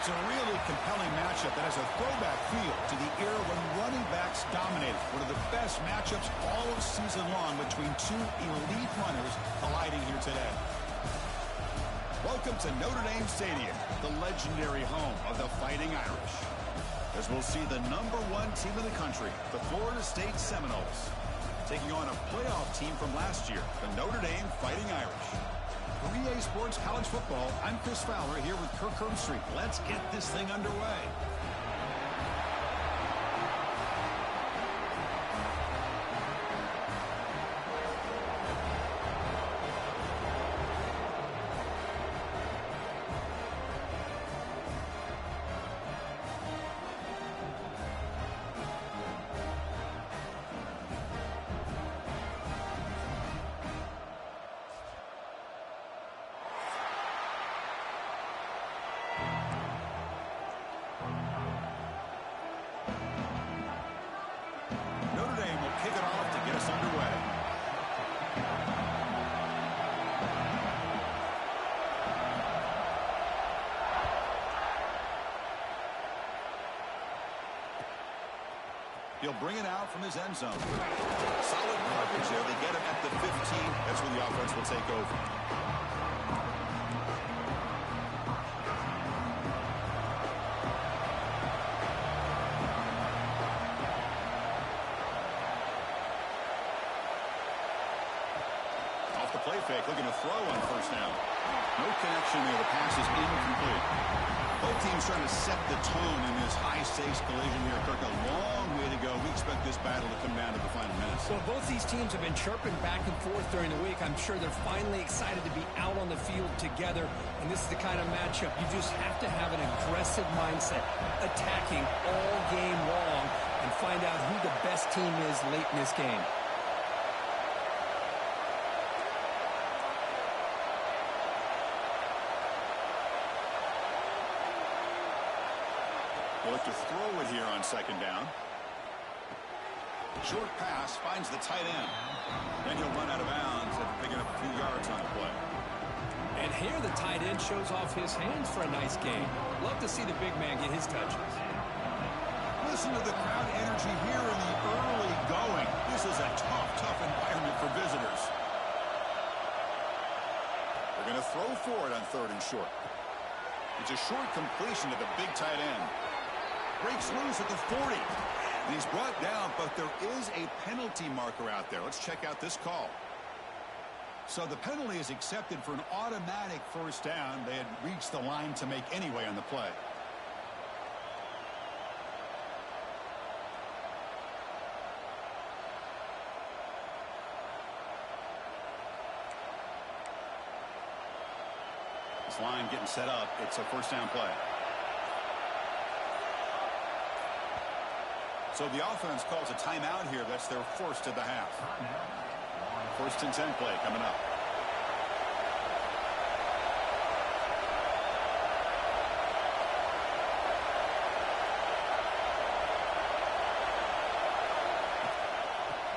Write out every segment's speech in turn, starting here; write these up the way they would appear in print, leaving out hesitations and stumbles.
It's a really compelling matchup that has a throwback feel to the era when running backs dominated. One of the best matchups all of season long between two elite runners colliding here today. Welcome to Notre Dame Stadium, the legendary home of the Fighting Irish. As we'll see the #1 team in the country, the Florida State Seminoles, taking on a playoff team from last year, the Notre Dame Fighting Irish. For EA Sports College Football, I'm Chris Fowler here with Kirk Herbstreit. Let's get this thing underway. Kick it off to get us underway. He'll bring it out from his end zone. Solid coverage there. They get him at the 15. That's where the offense will take over. Play fake, looking to throw on first down. No connection there. The pass is incomplete. Both teams trying to set the tone in this high-stakes collision here. Kirk, a long way to go. We expect this battle to come down to the final minutes. So both these teams have been chirping back and forth during the week. I'm sure they're finally excited to be out on the field together. And this is the kind of matchup you just have to have an aggressive mindset, attacking all game long, and find out who the best team is late in this game. They'll look to throw it here on second down. Short pass finds the tight end. Then he'll run out of bounds after picking up a few yards on the play. And here the tight end shows off his hands for a nice game. Love to see the big man get his touches. Listen to the crowd energy here in the early going. This is a tough environment for visitors. They're going to throw for it on 3rd and short. It's a short completion to the big tight end. Breaks loose at the 40. And he's brought down, but there is a penalty marker out there. Let's check out this call. So the penalty is accepted for an automatic first down. They had reached the line to make anyway on the play. This line getting set up. It's a first down play. So the offense calls a timeout here. That's their first of the half. 1st and 10 play coming up.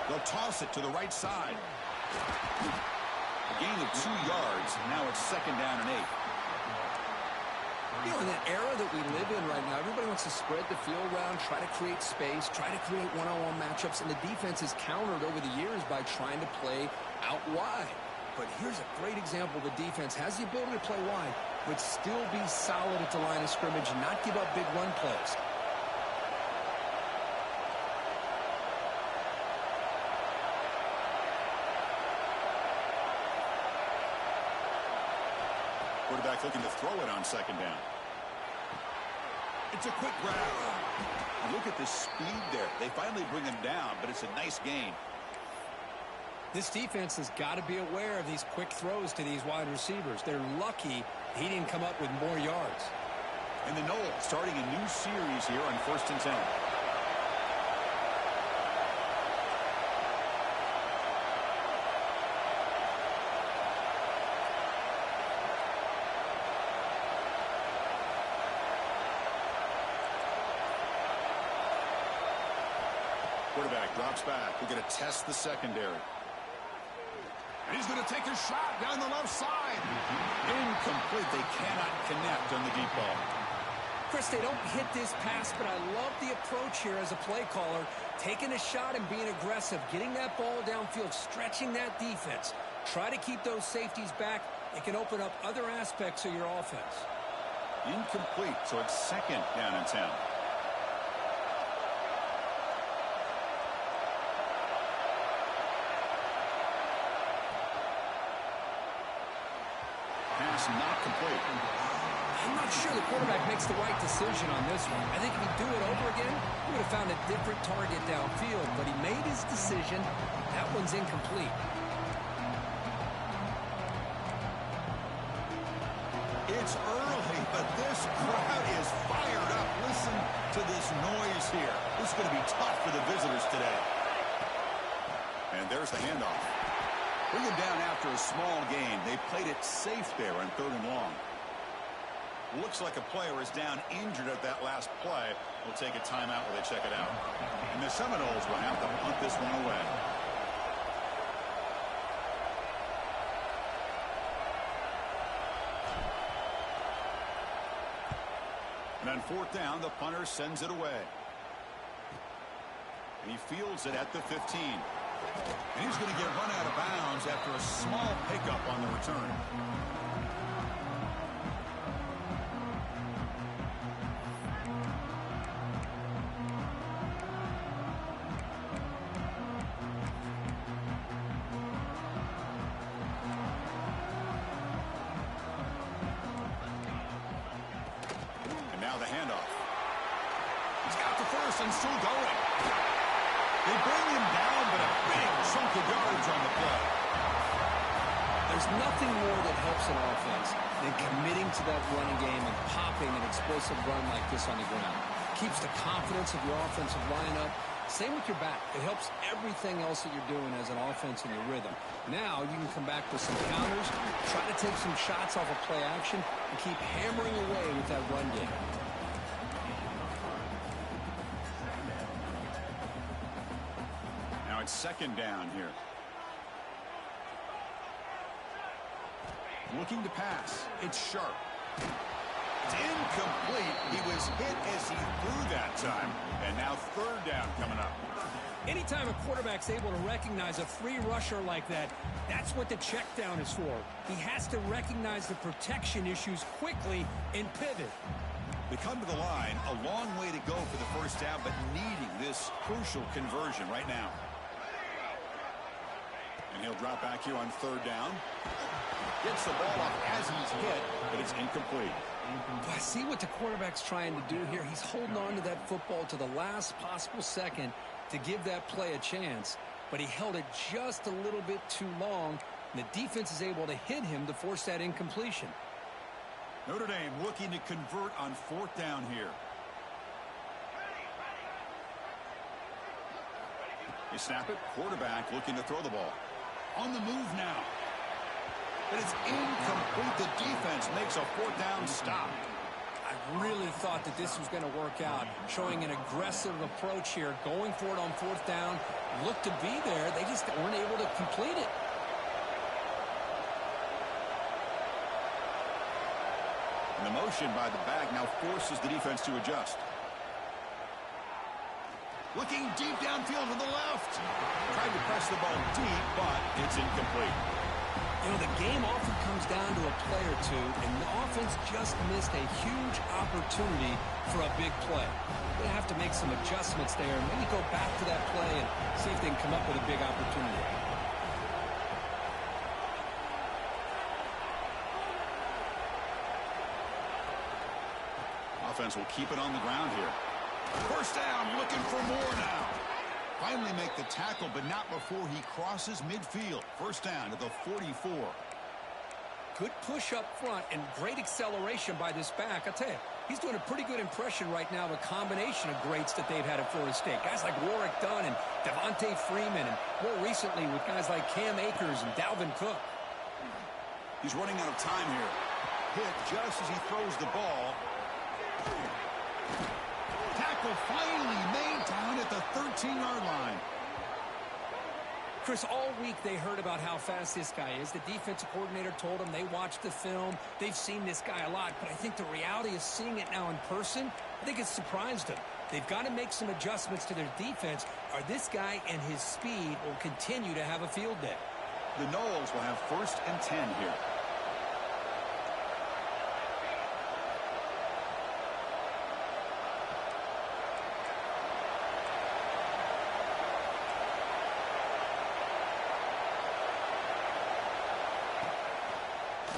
They'll toss it to the right side. A gain of 2 yards. Now it's 2nd down and 8. You know, in the era that we live in right now, everybody wants to spread the field around, try to create space, try to create one-on-one matchups, and the defense has countered over the years by trying to play out wide. But here's a great example. The defense has the ability to play wide, but still be solid at the line of scrimmage and not give up big run plays. Quarterback looking to throw it on 2nd down. It's a quick grab. And look at the speed there. They finally bring him down, but it's a nice gain. This defense has got to be aware of these quick throws to these wide receivers. They're lucky he didn't come up with more yards. And the Noles starting a new series here on 1st and 10. Quarterback drops back. We're going to test the secondary. And he's going to take a shot down the left side. Incomplete. They cannot connect on the deep ball. Chris, they don't hit this pass, but I love the approach here as a play caller. Taking a shot and being aggressive, getting that ball downfield, stretching that defense. Try to keep those safeties back. It can open up other aspects of your offense. Incomplete, so it's second down and 10. Pass not complete. I'm not sure the quarterback makes the right decision on this one. I think if he'd do it over again, he would have found a different target downfield, but he made his decision. That one's incomplete. It's early, but this crowd is fired up. Listen to this noise here. This is going to be tough for the visitors today. And there's the handoff. Bring them down after a small gain. They played it safe there on 3rd and long. Looks like a player is down injured at that last play. We'll take a timeout while they check it out. And the Seminoles will have to punt this one away. And on 4th down, the punter sends it away. And he fields it at the 15. And he's going to get run out of bounds after a small pickup on the return. And now the handoff. He's got the first and still going. They bring him down, but a big chunk of yards on the play. There's nothing more that helps an offense than committing to that running game and popping an explosive run like this on the ground. Keeps the confidence of your offensive lineup. Same with your back. It helps everything else that you're doing as an offense in your rhythm. Now you can come back with some counters, try to take some shots off of play action, and keep hammering away with that run game. Now it's 2nd down here. Looking to pass. It's Sharp. It's incomplete. He was hit as he threw that time. And now 3rd down coming up. Anytime a quarterback's able to recognize a free rusher like that, that's what the check down is for. He has to recognize the protection issues quickly and pivot. They come to the line, a long way to go for the 1st down, but needing this crucial conversion right now. And he'll drop back here on 3rd down. Gets the ball off as he's hit, but it's incomplete. I see what the quarterback's trying to do here. He's holding on to that football to the last possible second to give that play a chance, but he held it just a little bit too long, and the defense is able to hit him to force that incompletion. Notre Dame looking to convert on 4th down here. They snap it. Quarterback looking to throw the ball. On the move now. But it's incomplete. The defense makes a 4th down stop. I really thought that this was going to work out, showing an aggressive approach here, going for it on 4th down. Looked to be there. They just weren't able to complete it. And the motion by the back now forces the defense to adjust. Looking deep downfield to the left. Tried to press the ball deep, but it's incomplete. You know, the game often comes down to a play or two, and the offense just missed a huge opportunity for a big play. They're going to have to make some adjustments there, and maybe go back to that play and see if they can come up with a big opportunity. Offense will keep it on the ground here. 1st down, looking for more now. Finally make the tackle, but not before he crosses midfield. 1st down to the 44. Good push up front and great acceleration by this back. I tell you, he's doing a pretty good impression right now of a combination of greats that they've had at Florida State. Guys like Warrick Dunn and Devontae Freeman, and more recently with guys like Cam Akers and Dalvin Cook. He's running out of time here. Hit just as he throws the ball. Tackle finally made down at the 13-yard line. Chris, all week they heard about how fast this guy is. The defensive coordinator told them they watched the film. They've seen this guy a lot, but I think the reality is seeing it now in person, I think it's surprised them. They've got to make some adjustments to their defense, or this guy and his speed will continue to have a field day. The Noles will have 1st and 10 here.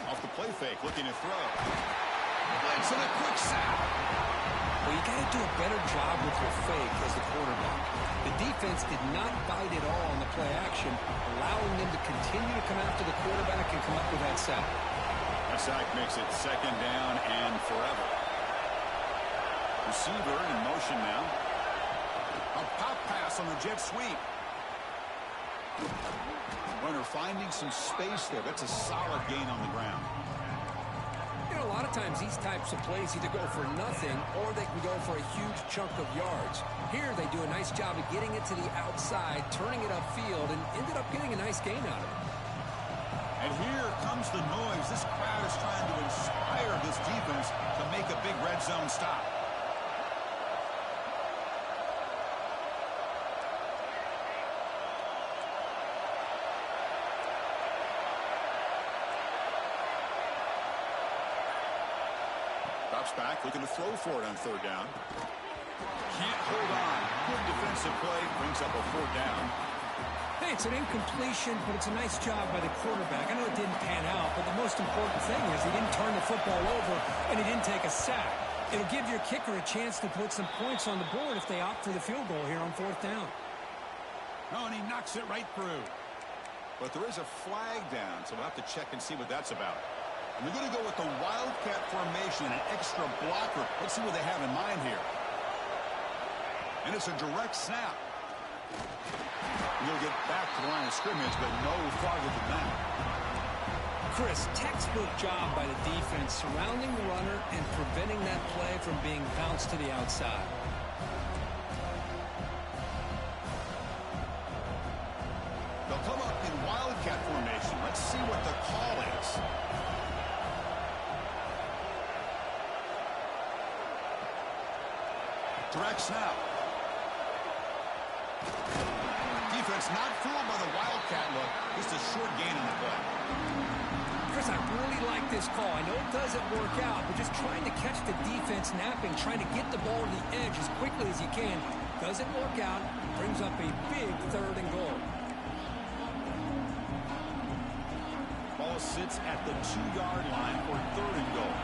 Off the play fake, looking to throw. Blitz and a quick sack. Well, you got to do a better job with your fake as the quarterback. The defense did not bite at all on the play action, allowing them to continue to come after the quarterback and come up with that sack. A sack makes it 2nd down and forever. Receiver in motion now. A pop pass on the jet sweep. Runner finding some space there. That's a solid gain on the ground. You know, a lot of times these types of plays either go for nothing or they can go for a huge chunk of yards. Here they do a nice job of getting it to the outside, turning it upfield, and ended up getting a nice gain out of it. And here comes the noise. This crowd is trying to inspire this defense to make a big red zone stop. Back, looking to throw for it on 3rd down. Can't hold on. Good defensive play, brings up a 4th down. Hey, it's an incompletion, but it's a nice job by the quarterback. I know it didn't pan out, but the most important thing is he didn't turn the football over and he didn't take a sack. It'll give your kicker a chance to put some points on the board if they opt for the field goal here on 4th down. Oh, and he knocks it right through. But there is a flag down, so we'll have to check and see what that's about. And they're going to go with the Wildcat formation, an extra blocker. Let's see what they have in mind here. And it's a direct snap. And they'll get back to the line of scrimmage, but no farther than that. Chris, textbook job by the defense surrounding the runner and preventing that play from being bounced to the outside. They'll come up in Wildcat formation. Let's see what the call is. Direct snap. Defense not fooled by the Wildcat look. Just a short gain on the play. Chris, I really like this call. I know it doesn't work out, but just trying to catch the defense napping, trying to get the ball to the edge as quickly as you can. Doesn't work out. Brings up a big 3rd and goal. Ball sits at the 2-yard line for 3rd and goal.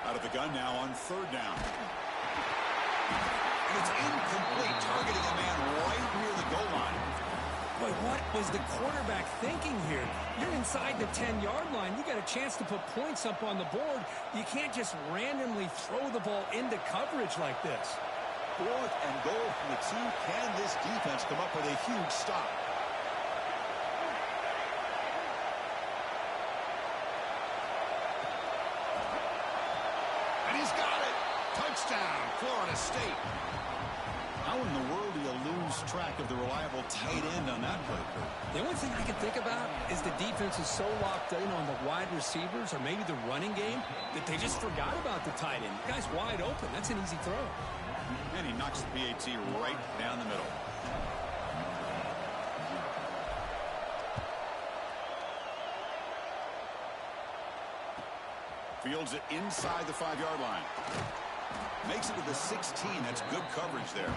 Out of the gun now on 3rd down. And it's incomplete, targeting a man right near the goal line. But what was the quarterback thinking here? You're inside the 10-yard line. You got a chance to put points up on the board. You can't just randomly throw the ball into coverage like this. 4th and goal from the 2. Can this defense come up with a huge stop? And he's got it. Touchdown, Florida State. How in the world do you lose track of the reliable tight end on that play? The only thing I can think about is the defense is so locked in on the wide receivers or maybe the running game that they just forgot about the tight end. The guy's wide open. That's an easy throw. And he knocks the PAT right down the middle. Fields it inside the 5-yard line. Makes it to the 16. That's good coverage there.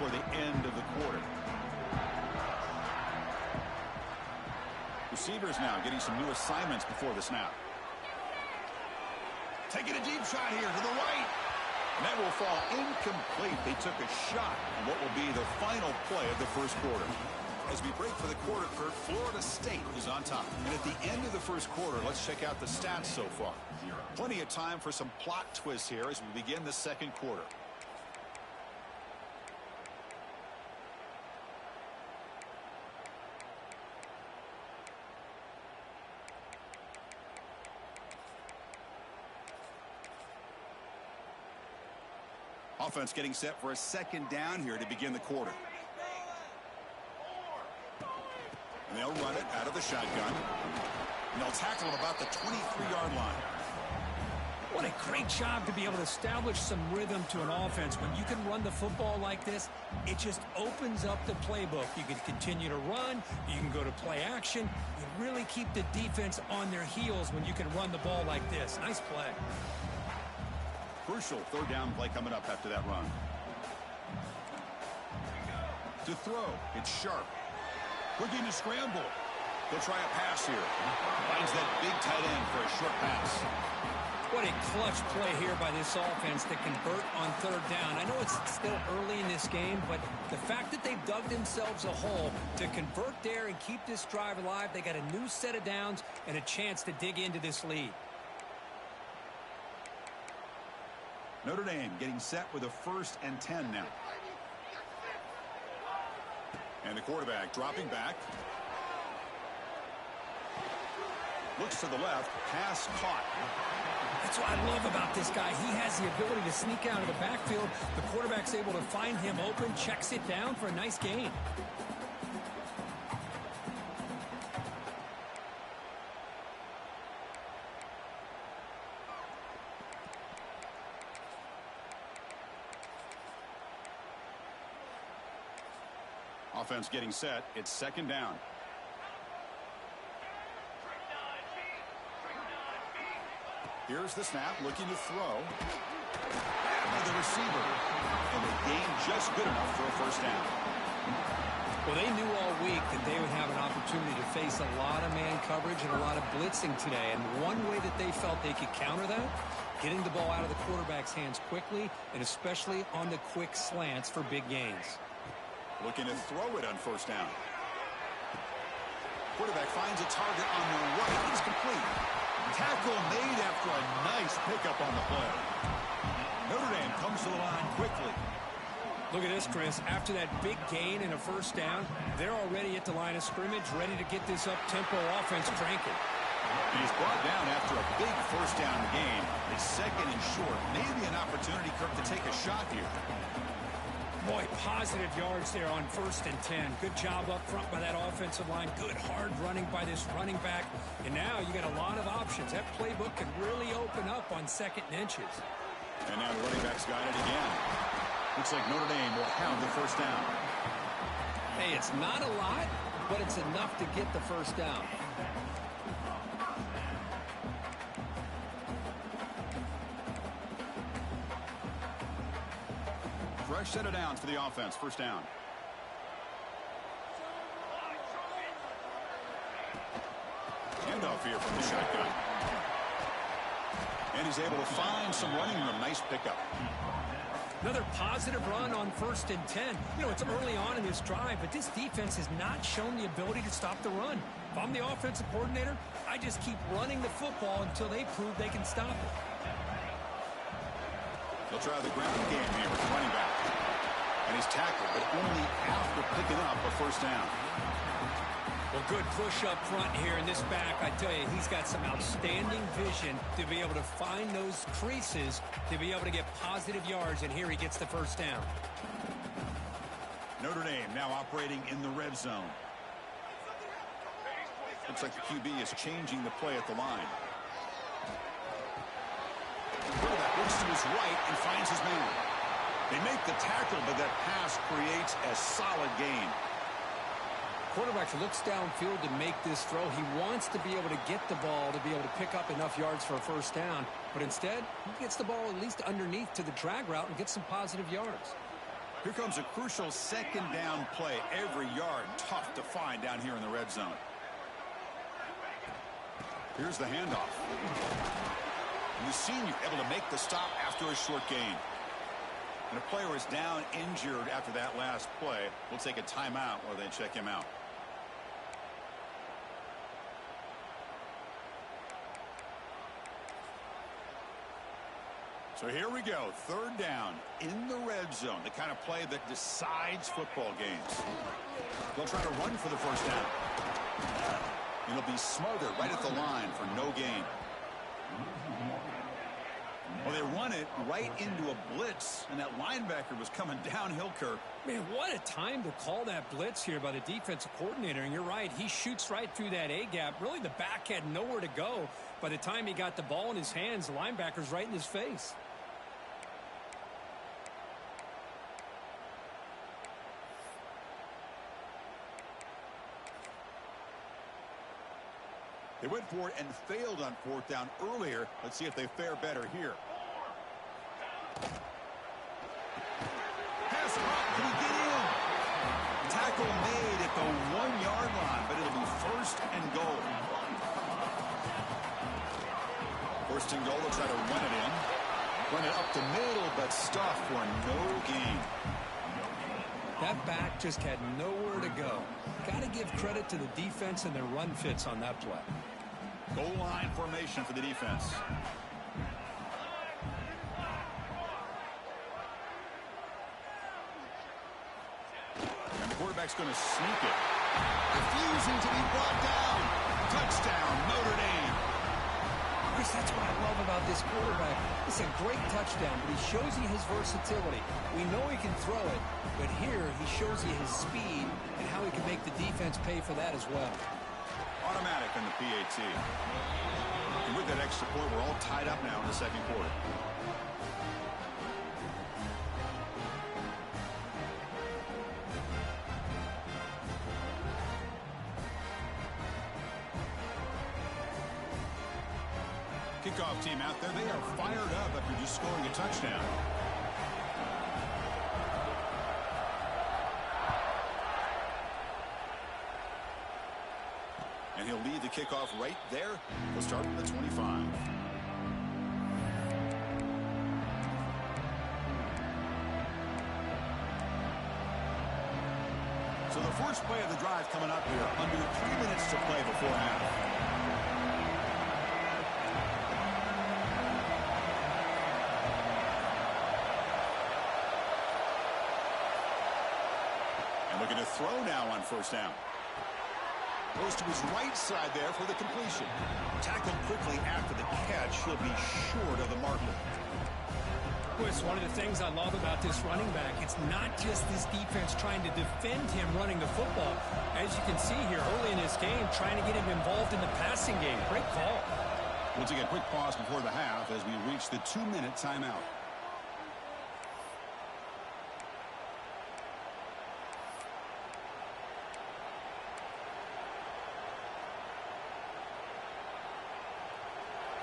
before the end of the quarter. Receivers now getting some new assignments before the snap. Taking a deep shot here to the right. And that will fall incomplete. They took a shot on what will be the final play of the first quarter. As we break for the quarter, Kurt, Florida State is on top. And at the end of the first quarter, let's check out the stats so far. Plenty of time for some plot twists here as we begin the second quarter. Offense getting set for a second down here to begin the quarter. And they'll run it out of the shotgun. And they'll tackle it about the 23-yard line. What a great job to be able to establish some rhythm to an offense. When you can run the football like this, it just opens up the playbook. You can continue to run. You can go to play action. You really keep the defense on their heels when you can run the ball like this. Nice play. Crucial third down play coming up after that run. To throw, it's Sharp. Looking to scramble. They'll try a pass here. Finds that big tight end for a short pass. What a clutch play here by this offense to convert on third down. I know it's still early in this game, but the fact that they've dug themselves a hole to convert there and keep this drive alive, they got a new set of downs and a chance to dig into this lead. Notre Dame getting set with a 1st and 10 now. And the quarterback dropping back. Looks to the left. Pass caught. That's what I love about this guy. He has the ability to sneak out of the backfield. The quarterback's able to find him open, checks it down for a nice gain. Offense getting set. It's second down. Here's the snap, looking to throw. And the receiver. And the gain just good enough for a first down. Well, they knew all week that they would have an opportunity to face a lot of man coverage and a lot of blitzing today. And one way that they felt they could counter that, getting the ball out of the quarterback's hands quickly, and especially on the quick slants for big gains. Looking to throw it on first down. Quarterback finds a target on the right. It's complete. Tackle made after a nice pickup on the play. Notre Dame comes to the line quickly. Look at this, Chris. After that big gain and a first down, they're already at the line of scrimmage, ready to get this up-tempo offense cranking. He's brought down after a big first down gain. A second and short. Maybe an opportunity, Kirk, to take a shot here. Boy, positive yards there on 1st and 10. Good job up front by that offensive line. Good hard running by this running back. And now you got a lot of options. That playbook can really open up on 2nd and inches. And now the running back's got it again. Looks like Notre Dame will have the first down. Hey, it's not a lot, but it's enough to get the first down. Fresh set of downs for the offense. First down. Handoff here from the shotgun. And he's able to find some running room. Nice pickup. Another positive run on 1st and 10. You know, it's early on in this drive, but this defense has not shown the ability to stop the run. If I'm the offensive coordinator, I just keep running the football until they prove they can stop it. They'll try the ground game here with the running back. And he's tackled, but only after picking up a first down. Well, good push up front here in this back. I tell you, he's got some outstanding vision to be able to find those creases, to be able to get positive yards, and here he gets the first down. Notre Dame now operating in the red zone. Looks like the QB is changing the play at the line. Quarterback looks to his right and finds his man. They make the tackle, but that pass creates a solid gain. Quarterback looks downfield to make this throw. He wants to be able to get the ball to be able to pick up enough yards for a first down. But instead, he gets the ball at least underneath to the drag route and gets some positive yards. Here comes a crucial second down play. Every yard tough to find down here in the red zone. Here's the handoff. And the senior able to make the stop after a short gain. And a player is down injured after that last play. We'll take a timeout while they check him out. So here we go. Third down in the red zone. The kind of play that decides football games. They'll try to run for the first down. It'll be smothered right at the line for no gain. Well, they run it right into a blitz, and that linebacker was coming downhill, Kirk. Man, what a time to call that blitz here by the defensive coordinator. And you're right, he shoots right through that A-gap. Really, the back had nowhere to go. By the time he got the ball in his hands, the linebacker's right in his face. They went for it and failed on fourth down earlier. Let's see if they fare better here. Pass caught. Can he get in? Tackle made at the 1-yard line, but it'll be first and goal. First and goal, they'll try to run it in. Run it up the middle, but stuff for no gain. That back just had nowhere to go. Got to give credit to the defense and their run fits on that play. Goal line formation for the defense. And the quarterback's going to sneak it. Refusing to be brought down. Touchdown, Notre Dame. Chris, that's what I love about this quarterback. It's a great touchdown, but he shows you his versatility. We know he can throw it, but here he shows you his speed and how he can make the defense pay for that as well. Automatic on the PAT. And with that extra point, we're all tied up now in the second quarter. Kickoff team out there. They are fired up after just scoring a touchdown. And he'll lead the kickoff right there. We'll start from the 25. So the first play of the drive coming up here. Under 3 minutes to play before half. And looking to throw now on first down. Goes to his right side there for the completion. Tackled quickly after the catch. He'll be short of the marker. Well, it's one of the things I love about this running back. It's not just this defense trying to defend him running the football. As you can see here early in this game, trying to get him involved in the passing game. Great call. We'll take a quick pause before the half as we reach the 2-minute timeout.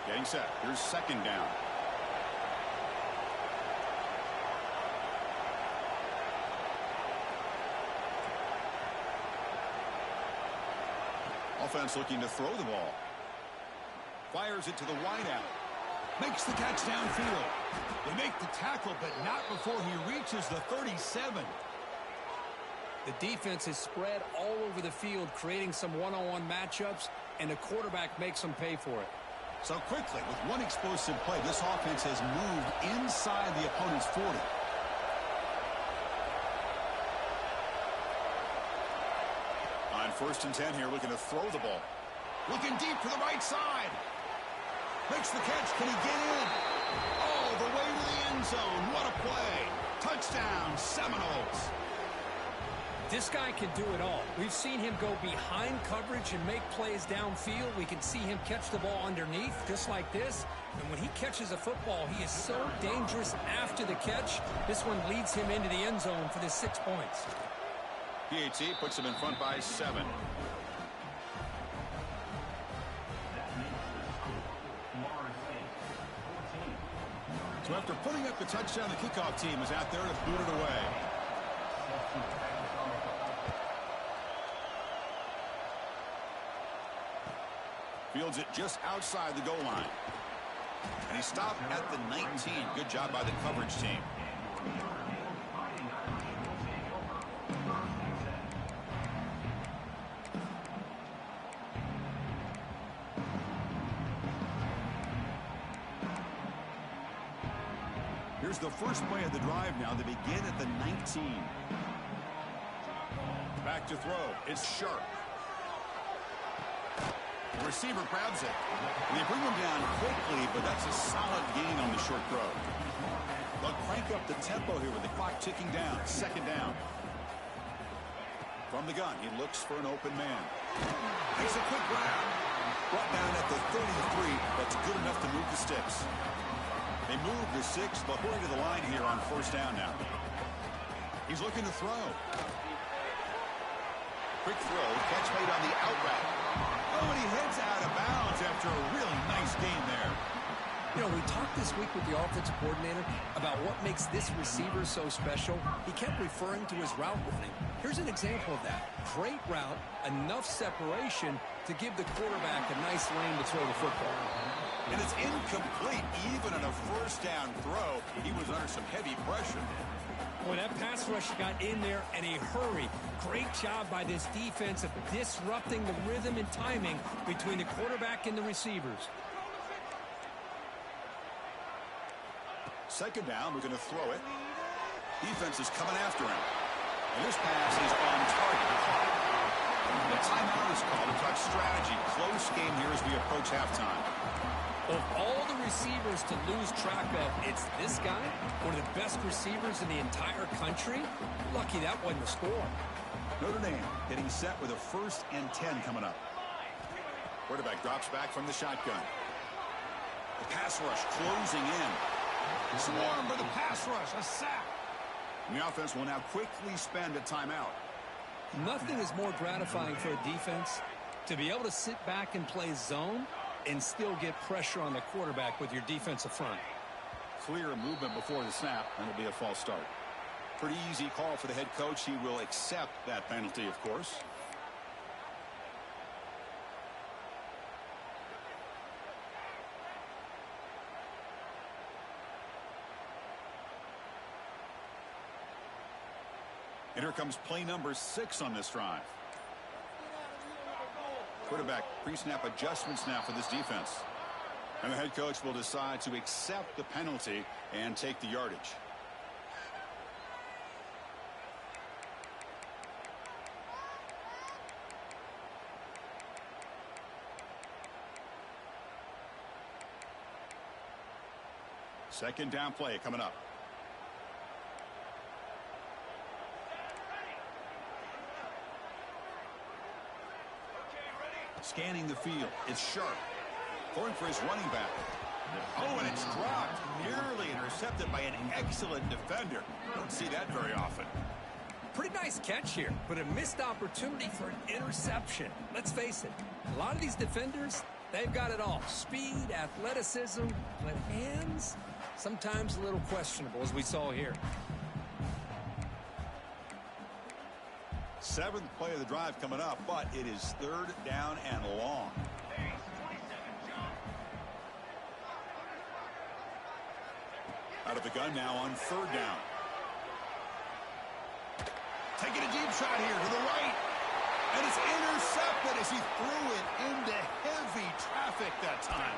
Getting set. Here's second down. Offense looking to throw the ball. Fires it to the wideout. Makes the catch downfield. They make the tackle, but not before he reaches the 37. The defense is spread all over the field, creating some one-on-one matchups, and the quarterback makes them pay for it. So quickly, with one explosive play, this offense has moved inside the opponent's 40. On first and 10 here, looking to throw the ball. Looking deep for the right side. Makes the catch. Can he get in? Oh, the way to the end zone. What a play. Touchdown, Seminoles. This guy can do it all. We've seen him go behind coverage and make plays downfield. We can see him catch the ball underneath, just like this. And when he catches a football, he is so dangerous after the catch. This one leads him into the end zone for the 6 points. PAT puts him in front by 7. So after putting up the touchdown, the kickoff team is out there to boot it away. Fields it just outside the goal line. And he stopped at the 19. Good job by the coverage team. Here's the first play of the drive now. They begin at the 19. Back to throw. It's Sharp. The receiver grabs it. And they bring him down quickly, but that's a solid gain on the short throw. They'll crank up the tempo here with the clock ticking down. Second down. From the gun, he looks for an open man. Makes a quick grab. Brought down at the 33. That's good enough to move the sticks. They move the 6. They'll hurry to the line here on first down now. He's looking to throw. Quick throw. Catch made on the out route. Oh, and he heads out of bounds after a really nice gain there. You know, we talked this week with the offensive coordinator about what makes this receiver so special. He kept referring to his route running. Here's an example of that. Great route, enough separation to give the quarterback a nice lane to throw the football. And it's incomplete. Even on a first down throw, he was under some heavy pressure. Boy, that pass rush got in there in a hurry. Great job by this defense of disrupting the rhythm and timing between the quarterback and the receivers. Second down, we're going to throw it. Defense is coming after him. And this pass is on target. The timeout is called to talk strategy. Close game here as we approach halftime. Of all the receivers to lose track of, it's this guy, one of the best receivers in the entire country. Lucky that wasn't the score. Notre Dame getting set with a 1st and 10 coming up. Quarterback drops back from the shotgun. The pass rush closing in. Swarm for the pass rush, a sack. And the offense will now quickly spend a timeout. Nothing is more gratifying for a defense to be able to sit back and play zone and still get pressure on the quarterback with your defensive front. Clear movement before the snap, and it'll be a false start. Pretty easy call for the head coach. He will accept that penalty, of course. And here comes play number 6 on this drive. Quarterback pre-snap adjustments now for this defense. And the head coach will decide to accept the penalty and take the yardage. Second down play coming up. Scanning the field. It's Sharp. Going for his running back. Oh, and it's dropped. Nearly intercepted by an excellent defender. Don't see that very often. Pretty nice catch here, but a missed opportunity for an interception. Let's face it, a lot of these defenders, they've got it all. Speed, athleticism, but hands, sometimes a little questionable, as we saw here. 7th play of the drive coming up, but it is 3rd down and long. Out of the gun now on 3rd down. Taking a deep shot here to the right. And it's intercepted as he threw it into heavy traffic that time.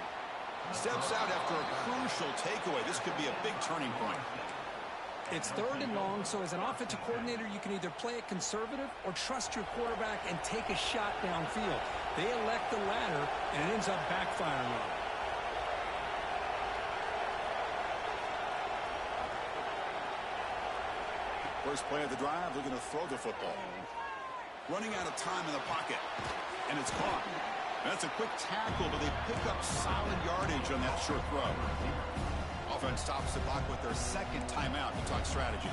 Steps out after a crucial takeaway. This could be a big turning point. It's 3rd and long, so as an offensive coordinator, you can either play it conservative or trust your quarterback and take a shot downfield. They elect the latter, and it ends up backfiring on them. First play of the drive, they're going to throw the football. Running out of time in the pocket, and it's caught. That's a quick tackle, but they pick up solid yardage on that short throw. Offense stops the clock with their 2nd timeout to talk strategy.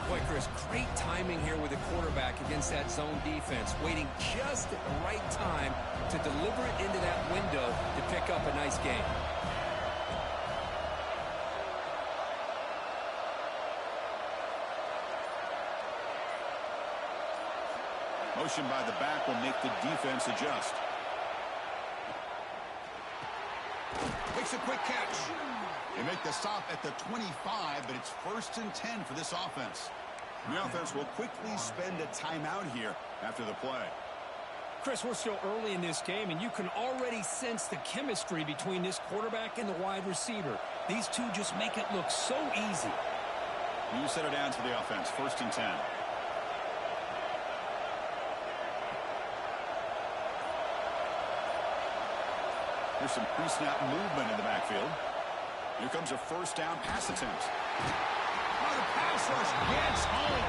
Boy, Chris, great timing here with the quarterback against that zone defense, waiting just at the right time to deliver it into that window to pick up a nice gain. Motion by the back will make the defense adjust. Makes a quick catch. They make the stop at the 25, but it's 1st and 10 for this offense. The offense will quickly spend a timeout here after the play. Chris, we're still early in this game, and you can already sense the chemistry between this quarterback and the wide receiver. These two just make it look so easy. You set it down to the offense, 1st and 10. Here's some pre-snap movement in the backfield. Here comes a 1st down pass attempt. Oh, the pass rush gets home.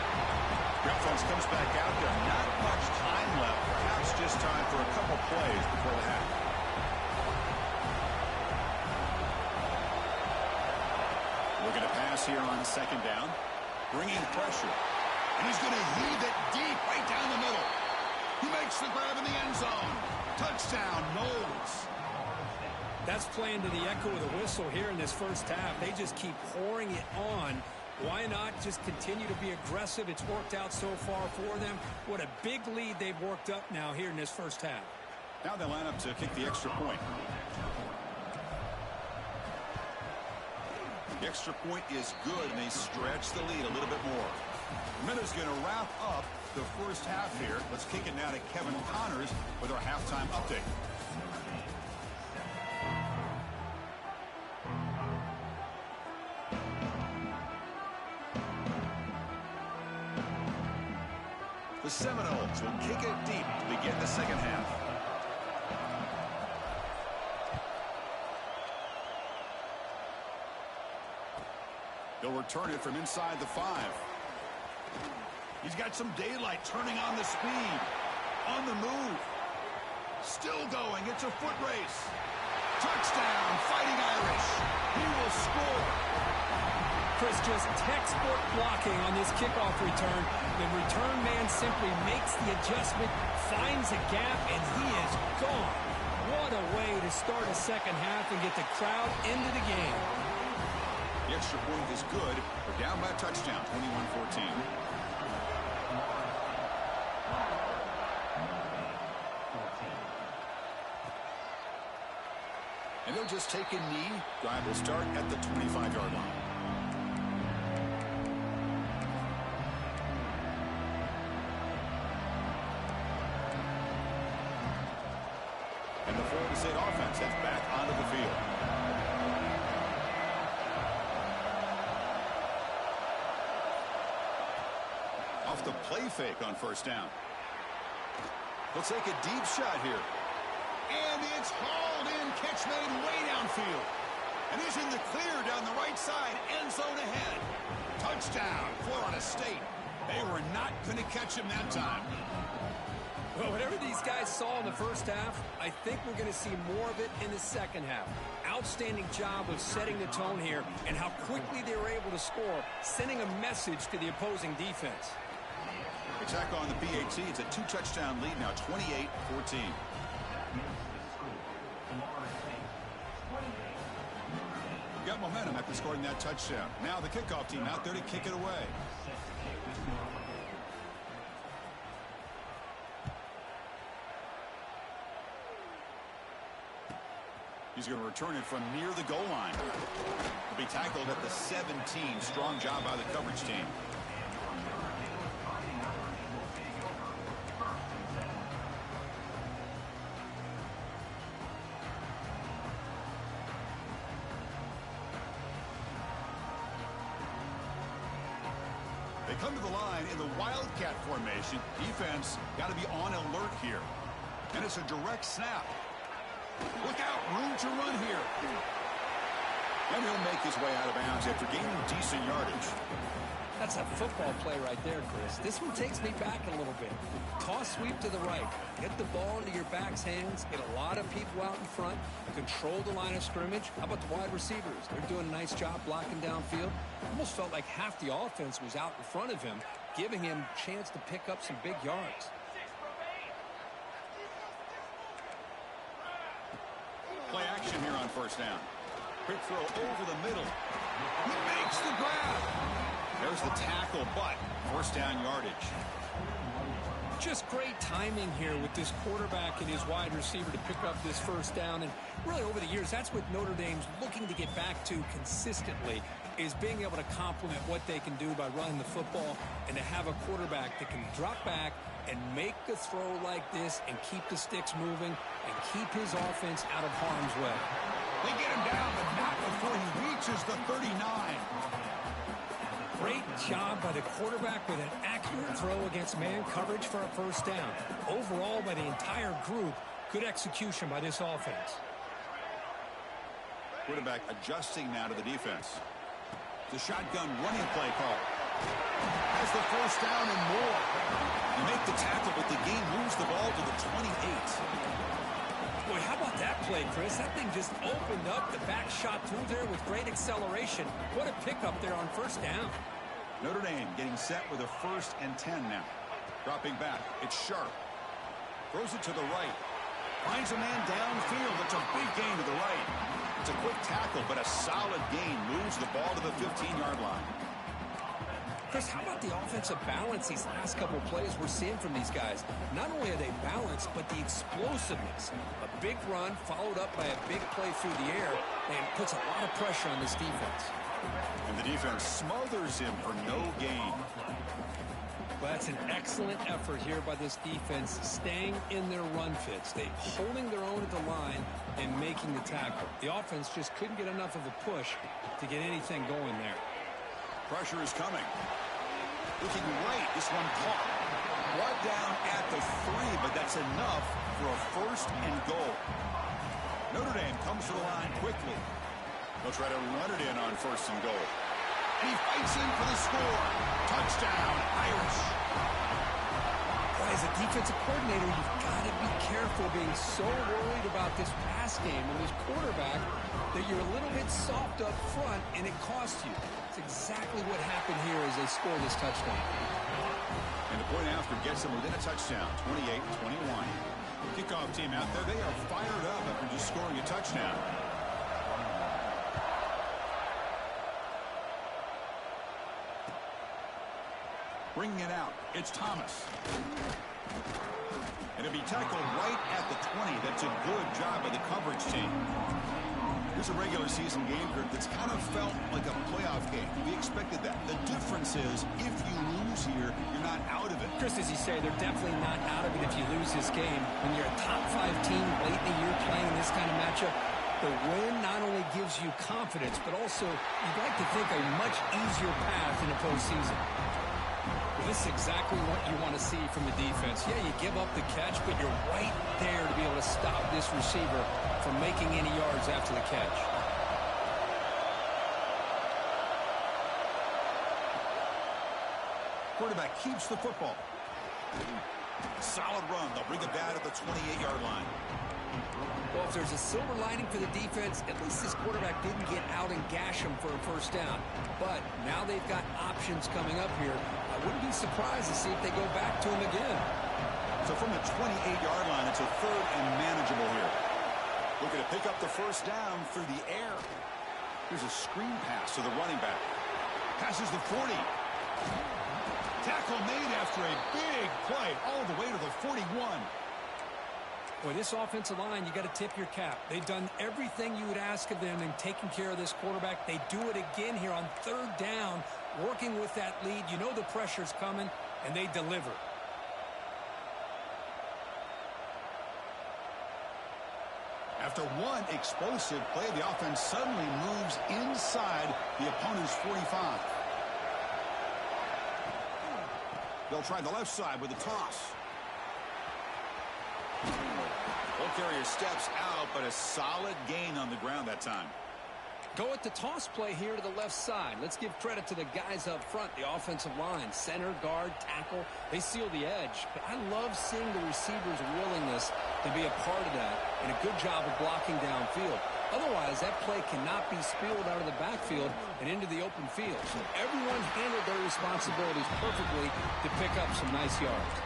The offense comes back out there. Not much time left. Perhaps just time for a couple plays before the half. Looking to pass here on 2nd down. Bringing pressure. And he's going to heave it deep right down the middle. He makes the grab in the end zone. Touchdown, Knowles. That's playing to the echo of the whistle here in this first half. They just keep pouring it on. Why not just continue to be aggressive? It's worked out so far for them. What a big lead they've worked up now here in this first half. Now they line up to kick the extra point. The extra point is good, and they stretch the lead a little bit more. Minutes going to wrap up the first half here. Let's kick it now to Kevin Connors with our halftime update. The Seminoles will kick it deep to begin the second half. They'll return it from inside the 5. He's got some daylight, turning on the speed. On the move. Still going. It's a foot race. Touchdown, Fighting Irish. He will score. Chris, just textbook blocking on this kickoff return. The return man simply makes the adjustment, finds a gap, and he is gone. What a way to start a second half and get the crowd into the game. The extra point is good. We're down by a touchdown, 21-14. And they'll just take a knee. Drive will start at the 25-yard line. And the Florida State offense heads back onto the field. Off the play fake on 1st down. They'll take a deep shot here. And it's hauled in. Catch made way downfield. And he's in the clear down the right side. End zone ahead. Touchdown, Florida State. They were not going to catch him that time. Well, whatever these guys saw in the first half, I think we're going to see more of it in the second half. Outstanding job of setting the tone here and how quickly they were able to score, sending a message to the opposing defense. Attack on the PAT. It's a 2-touchdown lead now, 28-14. Got momentum after scoring that touchdown. Now the kickoff team out there to kick it away. He's going to return it from near the goal line. He'll be tackled at the 17. Strong job by the coverage team. They come to the line in the Wildcat formation. Defense got to be on alert here. And it's a direct snap. Look out, room to run here. And he'll make his way out of bounds after gaining decent yardage. That's a football play right there, Chris. This one takes me back a little bit. Toss sweep to the right. Get the ball into your back's hands. Get a lot of people out in front. Control the line of scrimmage. How about the wide receivers? They're doing a nice job blocking downfield. Almost felt like half the offense was out in front of him, giving him a chance to pick up some big yards. Play action here on 1st down. Quick throw over the middle. He makes the grab. There's the tackle, but 1st down yardage. Just great timing here with this quarterback and his wide receiver to pick up this first down. And really over the years, that's what Notre Dame's looking to get back to consistently, is being able to complement what they can do by running the football and to have a quarterback that can drop back and make a throw like this and keep the sticks moving and keep his offense out of harm's way. They get him down, but not before he reaches the 39. Great job by the quarterback with an accurate throw against man coverage for a first down. Overall, by the entire group, good execution by this offense. Quarterback adjusting now to the defense. The shotgun running play call. Has the first down and more. You make the tackle, but the game moves the ball to the 28. Boy, how about that play, Chris? That thing just opened up. The back shot through there with great acceleration. What a pickup there on first down. Notre Dame getting set with a 1st and 10 now. Dropping back. It's Sharp. Throws it to the right. Finds a man downfield. It's a big gain to the right. It's a quick tackle, but a solid gain. Moves the ball to the 15-yard line. Chris, how about the offensive balance these last couple of plays we're seeing from these guys? Not only are they balanced, but the explosiveness. A big run followed up by a big play through the air, and puts a lot of pressure on this defense. And the defense smothers him for no gain. Well, that's an excellent effort here by this defense, staying in their run fits. They holding their own at the line and making the tackle. The offense just couldn't get enough of a push to get anything going there. Pressure is coming. Looking right, this one caught. Brought down at the 3, but that's enough for a 1st and goal. Notre Dame comes to the line quickly. They'll try to run it in on 1st and goal. And he fights in for the score. Touchdown, Irish. Boy, as a defensive coordinator, you've got to be careful being so worried about this pass game and this quarterback that you're a little bit soft up front and it costs you. It's exactly what happened here as they score this touchdown. And the point after gets them within a touchdown, 28-21. Kickoff team out there, they are fired up after just scoring a touchdown. Bringing it out, it's Thomas. And it'll be tackled right at the 20. That's a good job by the coverage team. Here's a regular season game group that's kind of felt like a playoff game. We expected that. The difference is, if you lose here, you're not out of it. Chris, as you say, they're definitely not out of it if you lose this game. When you're a top-5 team late in the year playing this kind of matchup, the win not only gives you confidence, but also, you'd like to think, a much easier path in the postseason. Well, this is exactly what you want to see from the defense. Yeah, you give up the catch, but you're right there to be able to stop this receiver from making any yards after the catch. Quarterback keeps the football. Solid run. They'll bring it back at the 28-yard line. Well, if there's a silver lining for the defense, at least this quarterback didn't get out and gash him for a first down. But now they've got options coming up here. I wouldn't be surprised to see if they go back to him again. So from the 28-yard line, it's a 3rd and manageable here. Looking to pick up the first down through the air. Here's a screen pass to the running back. Passes the 40. Tackle made after a big play all the way to the 41. Boy, this offensive line, you got to tip your cap. They've done everything you would ask of them in taking care of this quarterback. They do it again here on 3rd down, working with that lead. You know the pressure's coming, and they deliver. After one explosive play, the offense suddenly moves inside the opponent's 45. They'll try the left side with a toss. Ball carrier steps out, but a solid gain on the ground that time. Go at the toss play here to the left side. Let's give credit to the guys up front, the offensive line, center, guard, tackle. They seal the edge. But I love seeing the receiver's willingness to be a part of that and a good job of blocking downfield. Otherwise, that play cannot be spilled out of the backfield and into the open field. So everyone handled their responsibilities perfectly to pick up some nice yards.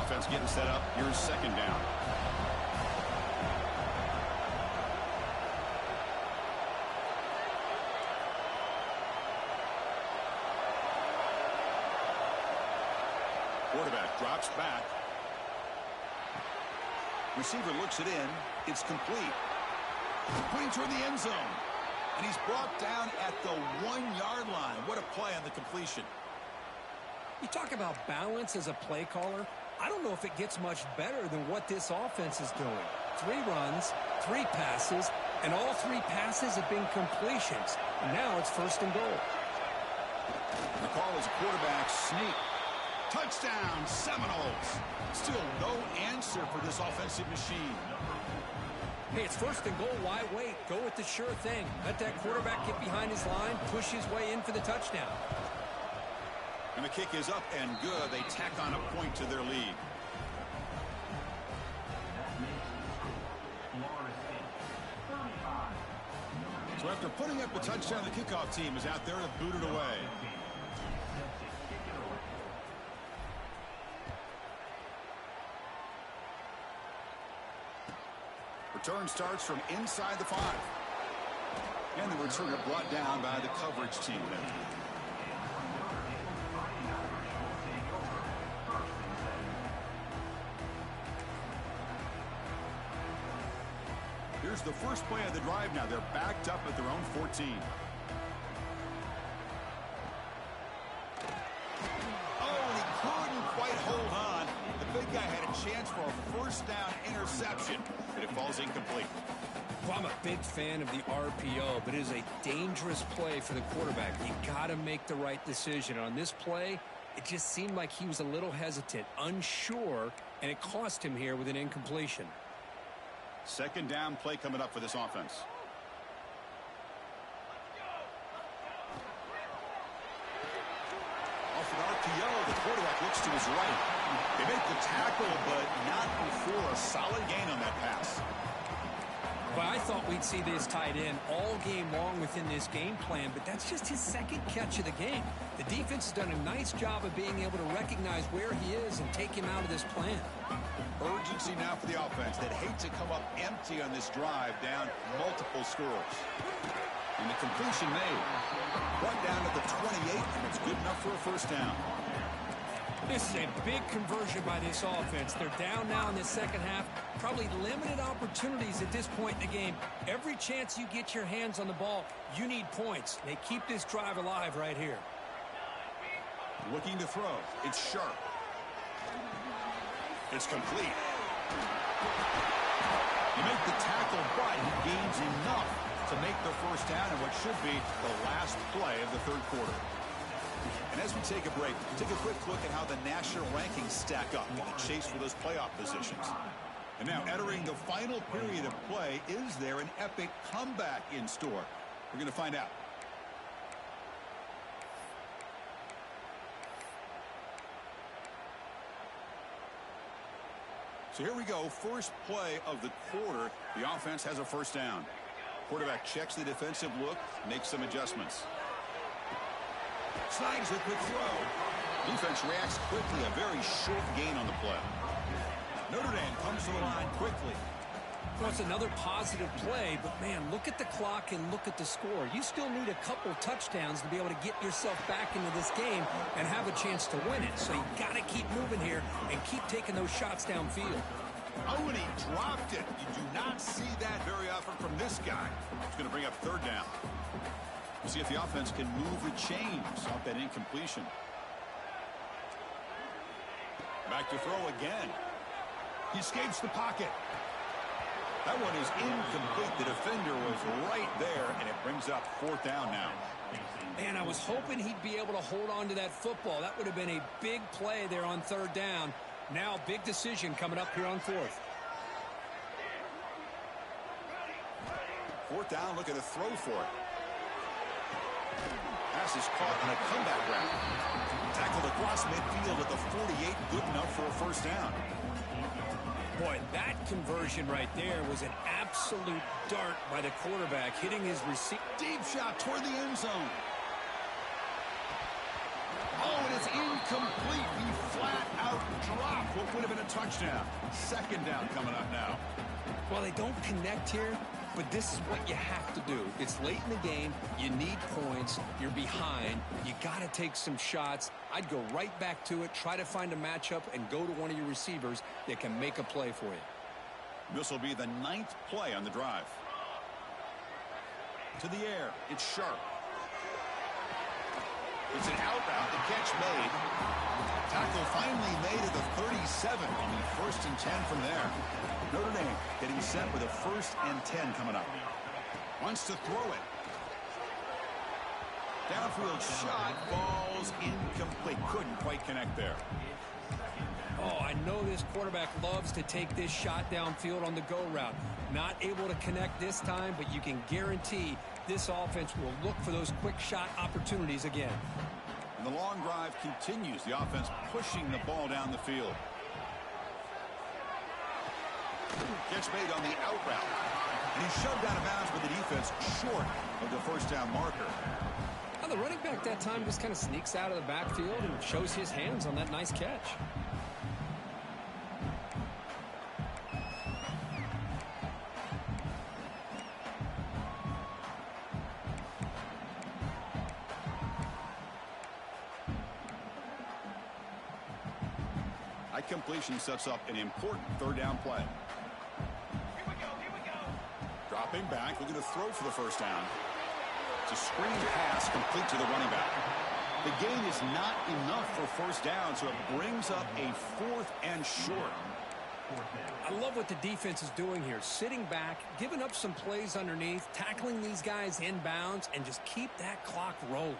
Offense getting set up. Here's 2nd down. Drops back. Receiver looks it in. It's complete. Putting toward the end zone. And he's brought down at the 1-yard line. What a play on the completion. You talk about balance as a play caller. I don't know if it gets much better than what this offense is doing. 3 runs, 3 passes, and all 3 passes have been completions. And now it's 1st and goal. The call is quarterback sneak. Touchdown, Seminoles. Still no answer for this offensive machine. Hey, it's 1st and goal. Why wait? Go with the sure thing. Let that quarterback get behind his line, push his way in for the touchdown. And the kick is up and good. They tack on a point to their lead. So after putting up the touchdown, the kickoff team is out there to boot it away. Return starts from inside the 5. And the returner brought down by the coverage team. Here's the first play of the drive now. They're backed up at their own 14. Oh, and he couldn't quite hold on. The big guy had a chance for a 1st down interception, but it falls incomplete. Well, I'm a big fan of the RPO, but it is a dangerous play for the quarterback. You got to make the right decision. On this play, it just seemed like he was a little hesitant, unsure, and it cost him here with an incompletion. 2nd down play coming up for this offense. Off an RPO, the quarterback looks to his right. They make the tackle, but not before a solid gain on that pass. Well, I thought we'd see this tight end all game long within this game plan, but that's just his 2nd catch of the game. The defense has done a nice job of being able to recognize where he is and take him out of this plan. Urgency now for the offense that hate to come up empty on this drive, down multiple scores. And the completion made. Brought down at the 28, and it's good enough for a 1st down. This is a big conversion by this offense. They're down now in the 2nd half. Probably limited opportunities at this point in the game. Every chance you get your hands on the ball, you need points. They keep this drive alive right here. Looking to throw. It's sharp. It's complete. You make the tackle, but he gains enough to make the 1st down in what should be the last play of the 3rd quarter. And as we take a break, take a quick look at how the national rankings stack up in the chase for those playoff positions. And now entering the final period of play, is there an epic comeback in store? We're going to find out. So here we go, first play of the quarter. The offense has a 1st down. Quarterback checks the defensive look, makes some adjustments. Snags a quick throw. Defense reacts quickly, a very short gain on the play. Notre Dame comes to the line quickly. Well, it's another positive play, but man, look at the clock and look at the score. You still need a couple touchdowns to be able to get yourself back into this game and have a chance to win it. So you got to keep moving here and keep taking those shots downfield. Oh, and he dropped it. You do not see that very often from this guy. It's going to bring up 3rd down. We'll see if the offense can move the chains off that incompletion. Back to throw again. He escapes the pocket. That one is incomplete. The defender was right there, and it brings up 4th down now. Man, I was hoping he'd be able to hold on to that football. That would have been a big play there on 3rd down. Now, big decision coming up here on 4th. 4th down, looking to throw for it. Pass is caught on a comeback route. Tackled across midfield at the 48, good enough for a 1st down. Boy, that conversion right there was an absolute dart by the quarterback, hitting his receiver. Deep shot toward the end zone. Oh, and it's incomplete. He flat out dropped what would have been a touchdown. 2nd down coming up now. Well, they don't connect here. but this is what you have to do. It's late in the game. You need points. You're behind. You got to take some shots. I'd go right back to it, try to find a matchup, and go to one of your receivers that can make a play for you. This will be the 9th play on the drive. To the air. It's Sharp. It's an out route. The catch made. Tackle finally made at the 37. Only 1st and 10 from there. Notre Dame getting set with a 1st and 10 coming up. Wants to throw it. Downfield shot falls incomplete. Couldn't quite connect there. Oh, I know this quarterback loves to take this shot downfield on the go route. Not able to connect this time, but you can guarantee this offense will look for those quick shot opportunities again. And the long drive continues. The offense pushing the ball down the field. Catch made on the out route. And he's shoved out of bounds with the defense short of the 1st down marker. Well, the running back that time just kind of sneaks out of the backfield and shows his hands on that nice catch. Completion sets up an important 3rd down play. Here we go. Dropping back, looking to throw for the 1st down. It's a screen pass complete to the running back. The gain is not enough for 1st down, so it brings up a 4th and short. I love what the defense is doing here. Sitting back, giving up some plays underneath, tackling these guys inbounds, and just keep that clock rolling.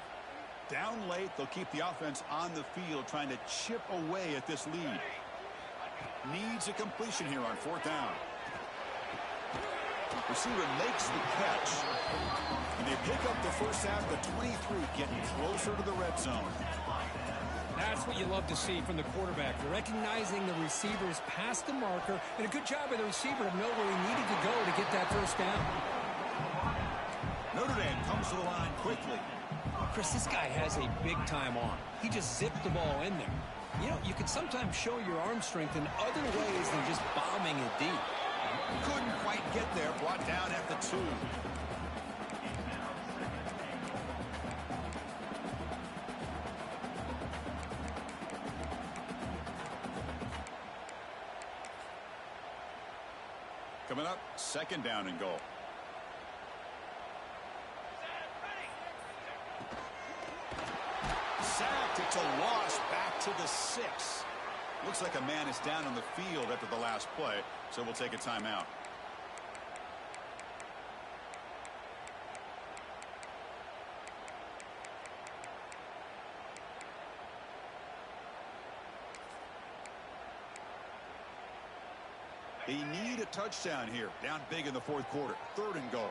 Down late, they'll keep the offense on the field trying to chip away at this lead. Needs a completion here on 4th down. Receiver makes the catch. And they pick up the 1st half, the 23, getting closer to the red zone. That's what you love to see from the quarterback. Recognizing the receivers past the marker, and a good job by the receiver to know where he needed to go to get that 1st down. Notre Dame comes to the line quickly. Chris, this guy has a big-time arm. He just zipped the ball in there. You know, you can sometimes show your arm strength in other ways than just bombing it deep. Couldn't quite get there. Brought down at the 2. Coming up, 2nd down and goal. Sacked. It's a loss back to the 6. Looks like a man is down on the field after the last play, so we'll take a timeout. They need a touchdown here. Down big in the 4th quarter. 3rd and goal.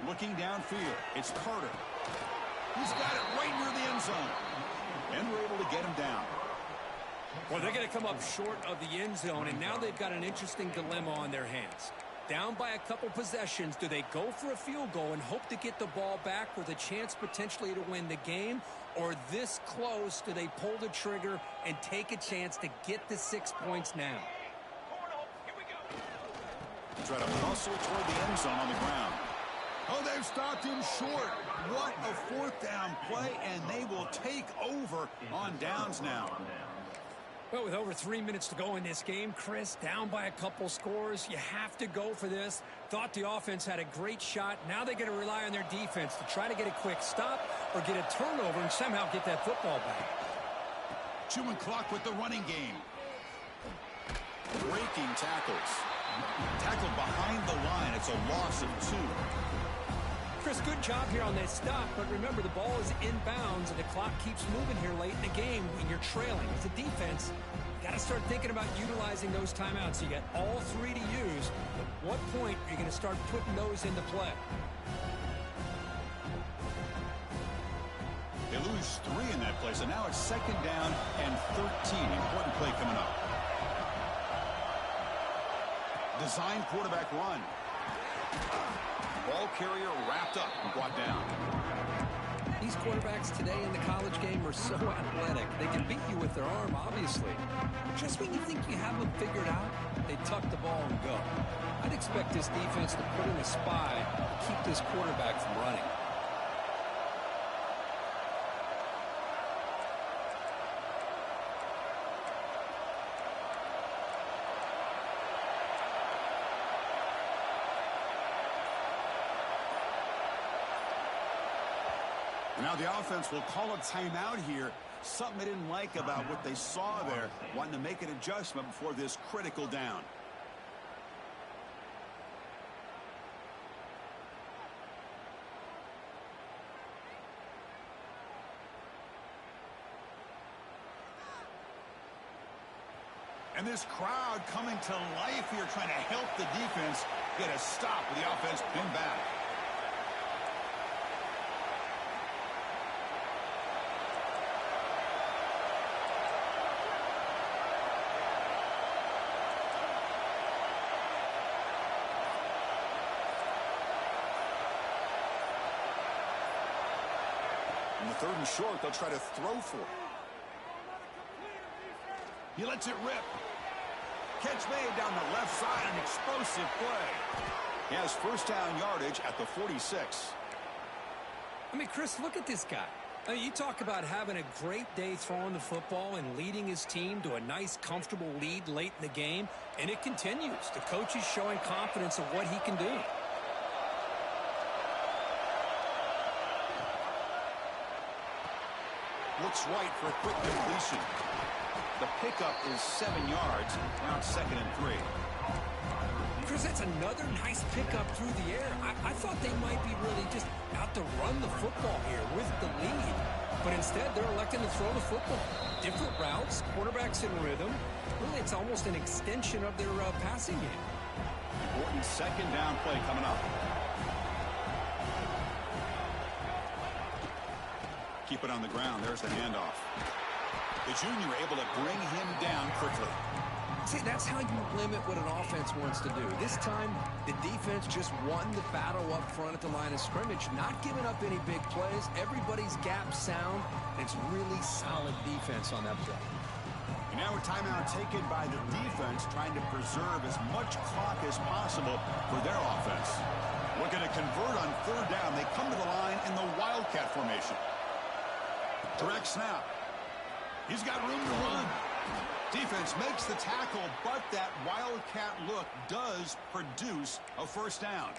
Looking downfield. It's Carter. He's got it right near the end zone. And we're able to get him down. Well, they're going to come up short of the end zone, and now they've got an interesting dilemma on their hands. Down by a couple possessions, do they go for a field goal and hope to get the ball back with a chance potentially to win the game? Or this close, do they pull the trigger and take a chance to get the 6 points now? Try to muscle toward the end zone on the ground. Oh, they've stopped him short. What a 4th down play, and they will take over on downs now. Well, with over 3 minutes to go in this game, Chris, down by a couple scores, you have to go for this. Thought the offense had a great shot. Now they got to rely on their defense to try to get a quick stop or get a turnover and somehow get that football back. Chewing clock with the running game. Breaking tackles. Tackled behind the line. It's a loss of 2. Chris, good job here on that stop, but remember the ball is inbounds and the clock keeps moving here late in the game when you're trailing. As a defense, you got to start thinking about utilizing those timeouts. You got all 3 to use. At what point are you going to start putting those into play? They lose 3 in that play, so now it's 2nd down and 13. Important play coming up. Design quarterback run. Ball carrier wrapped up and brought down. These quarterbacks today in the college game are so athletic. They can beat you with their arm, obviously. But just when you think you have them figured out, they tuck the ball and go. I'd expect this defense to put in a spy to keep this quarterback from running. Now the offense will call a timeout here. Something they didn't like about what they saw there. Wanting to make an adjustment before this critical down. And this crowd coming to life here, trying to help the defense get a stop with the offense pinned back. On the 3rd and short, they'll try to throw for it. He lets it rip. Catch made down the left side, an explosive play. He has first down yardage at the 46. I mean, Chris, look at this guy. I mean, you talk about having a great day throwing the football and leading his team to a nice, comfortable lead late in the game, and it continues. The coach is showing confidence of what he can do. Looks right for a quick completion. The pickup is 7 yards. Now it's 2nd and 3. Chris, that's another nice pickup through the air. I thought they might be really just out to run the football here with the lead. But instead, they're electing to throw the football. Different routes, quarterbacks in rhythm. Really, it's almost an extension of their passing game. Important 2nd down play coming up. Keep it on the ground. There's the handoff. The junior able to bring him down quickly. See, that's how you limit what an offense wants to do. This time, the defense just won the battle up front at the line of scrimmage, not giving up any big plays. Everybody's gap sound, and it's really solid defense on that play. And now a timeout taken by the defense, trying to preserve as much clock as possible for their offense. Looking to convert on 3rd down. They come to the line in the Wildcat formation. Direct snap. He's got room to run. Defense makes the tackle, but that Wildcat look does produce a first down.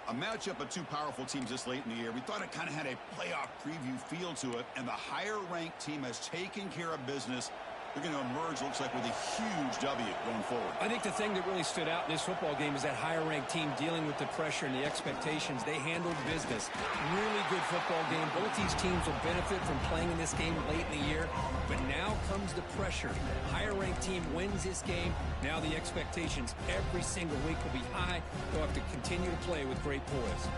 A matchup of two powerful teams this late in the year. We thought it kind of had a playoff preview feel to it, and the higher-ranked team has taken care of business. They're going to emerge, looks like, with a huge W going forward. I think the thing that really stood out in this football game is that higher-ranked team dealing with the pressure and the expectations. They handled business. Really good football game. Both these teams will benefit from playing in this game late in the year. But now comes the pressure. Higher-ranked team wins this game. Now the expectations every single week will be high. They'll have to continue to play with great poise.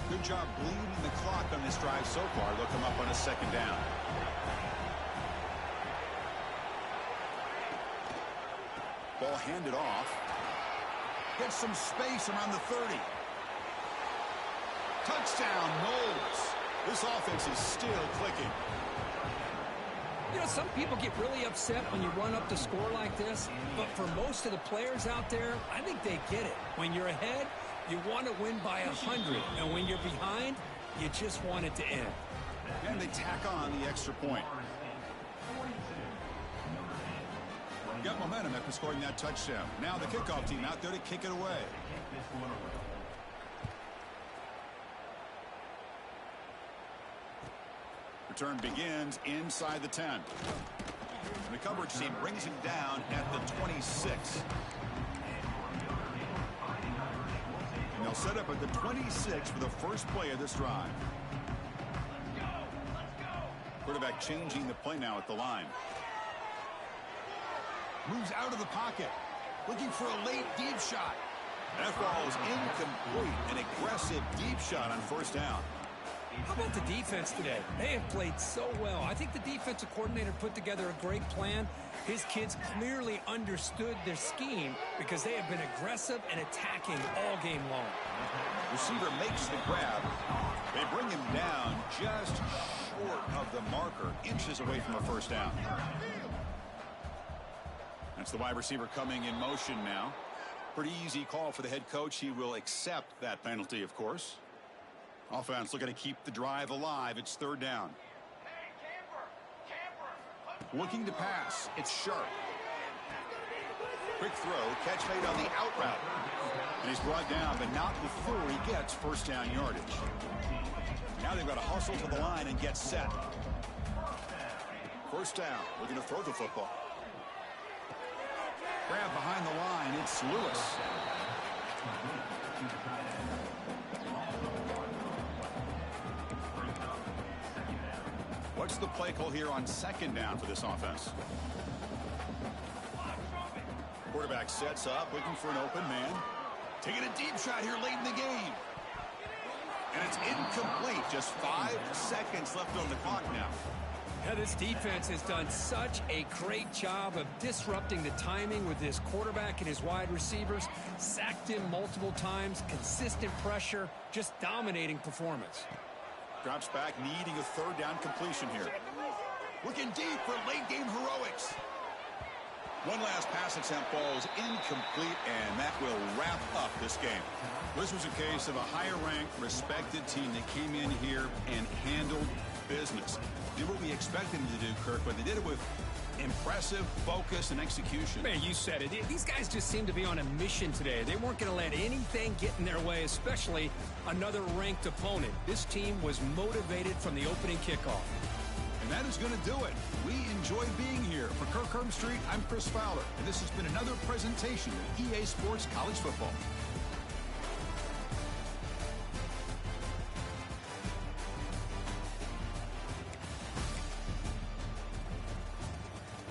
Good job bleeding the clock on this drive so far. They'll come up on a 2nd down. Ball handed off. Gets some space around the 30. Touchdown, Knowles. This offense is still clicking. You know, some people get really upset when you run up the score like this, but for most of the players out there, I think they get it. When you're ahead, you want to win by 100, and when you're behind, you just want it to end. And they tack on the extra point. Got momentum after scoring that touchdown. Now the kickoff team out there to kick it away. Return begins inside the 10. And the coverage team brings him down at the 26. And they'll set up at the 26 for the first play of this drive. Quarterback changing the play now at the line. Moves out of the pocket. Looking for a late deep shot. That ball is incomplete. An aggressive deep shot on 1st down. How about the defense today? They have played so well. I think the defensive coordinator put together a great plan. His kids clearly understood their scheme because they have been aggressive and attacking all game long. Receiver makes the grab. They bring him down just short of the marker, inches away from a first down. That's the wide receiver coming in motion now. Pretty easy call for the head coach. He will accept that penalty, of course. Offense looking to keep the drive alive. It's third down. Looking to pass. It's Sharp. Quick throw. Catch made on the out route. And he's brought down, but not before he gets first down yardage. Now they've got to hustle to the line and get set. First down. Looking to throw the football. Grab behind the line. It's Lewis. What's the play call here on second down for this offense? Quarterback sets up, looking for an open man. Taking a deep shot here late in the game. And it's incomplete. Just 5 seconds left on the clock now. Yeah, this defense has done such a great job of disrupting the timing with his quarterback and his wide receivers. Sacked him multiple times. Consistent pressure. Just dominating performance. Drops back, needing a third down completion here. Looking deep for late game heroics. One last pass attempt falls incomplete, and that will wrap up this game. This was a case of a higher-ranked, respected team that came in here and handled business. Did what we expected them to do, Kirk, but they did it with impressive focus and execution. Man, you said it. These guys just seem to be on a mission today. They weren't going to let anything get in their way, especially another ranked opponent. This team was motivated from the opening kickoff. And that is going to do it. We enjoy being here. For Kirk Herbstreit, I'm Chris Fowler, and this has been another presentation of EA Sports College Football.